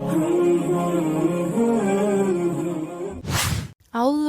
A'udhu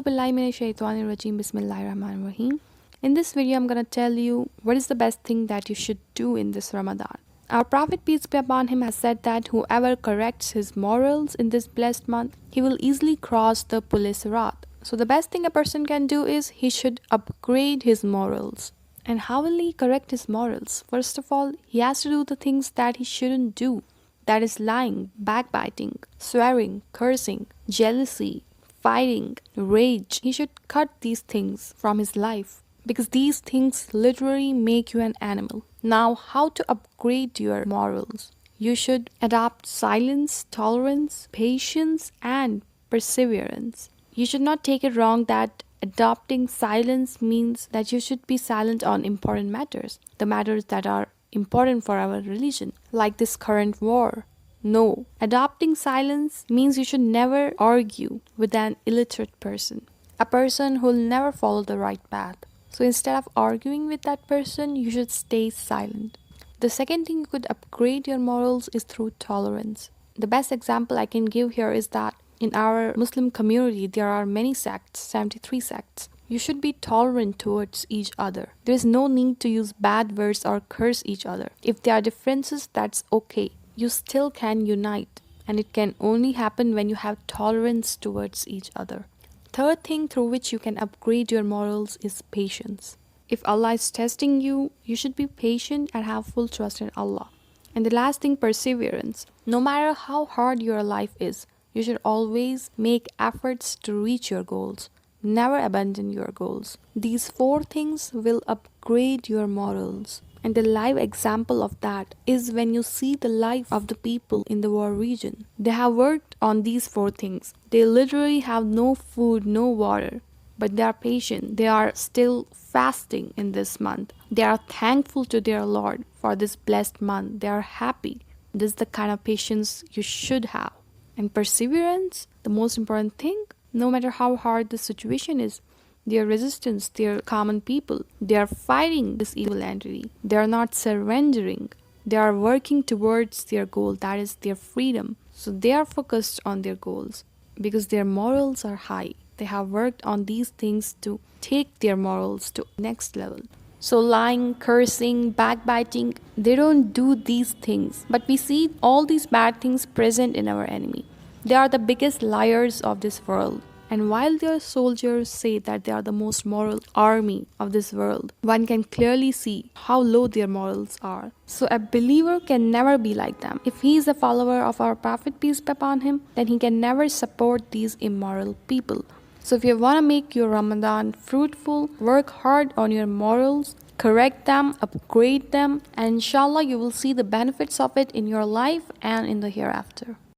billahi minash shaitanir rajim. Bismillahir Rahmanir Rahim. In this video, I'm gonna tell you what is the best thing that you should do in this Ramadan. Our Prophet, peace be upon him, has said that whoever corrects his morals in this blessed month, he will easily cross the police sirat. So the best thing a person can do is he should upgrade his morals. And how will he correct his morals? First of all, he has to do the things that he shouldn't do. That is lying, backbiting, swearing, cursing, jealousy, fighting, rage. He should cut these things from his life because these things literally make you an animal. Now, how to upgrade your morals? You should adopt silence, tolerance, patience, and perseverance. You should not take it wrong that adopting silence means that you should be silent on important matters, the matters that are important for our religion, like this current war. No, adopting silence means you should never argue with an illiterate person, a person who will never follow the right path. So instead of arguing with that person, you should stay silent. The second thing you could upgrade your morals is through tolerance. The best example I can give here is that in our Muslim community, there are many sects, 73 sects. You should be tolerant towards each other. There is no need to use bad words or curse each other. If there are differences, that's okay. You still can unite, and it can only happen when you have tolerance towards each other. Third thing through which you can upgrade your morals is patience. If Allah is testing you, you should be patient and have full trust in Allah. And the last thing, perseverance. No matter how hard your life is, you should always make efforts to reach your goals. Never abandon your goals. These four things will upgrade your morals. And the live example of that is when you see the life of the people in the war region. They have worked on these four things. They literally have no food, no water, but they are patient. They are still fasting in this month. They are thankful to their Lord for this blessed month. They are happy. This is the kind of patience you should have. And perseverance, the most important thing, no matter how hard the situation is, their resistance, their common people, they are fighting this evil entity. They are not surrendering. They are working towards their goal, that is their freedom. So they are focused on their goals because their morals are high. They have worked on these things to take their morals to next level. So lying, cursing, backbiting, they don't do these things. But we see all these bad things present in our enemy. They are the biggest liars of this world. And while their soldiers say that they are the most moral army of this world, one can clearly see how low their morals are. So a believer can never be like them. If he is a follower of our Prophet, peace be upon him, then he can never support these immoral people. So if you want to make your Ramadan fruitful, work hard on your morals, correct them, upgrade them, and inshallah you will see the benefits of it in your life and in the hereafter.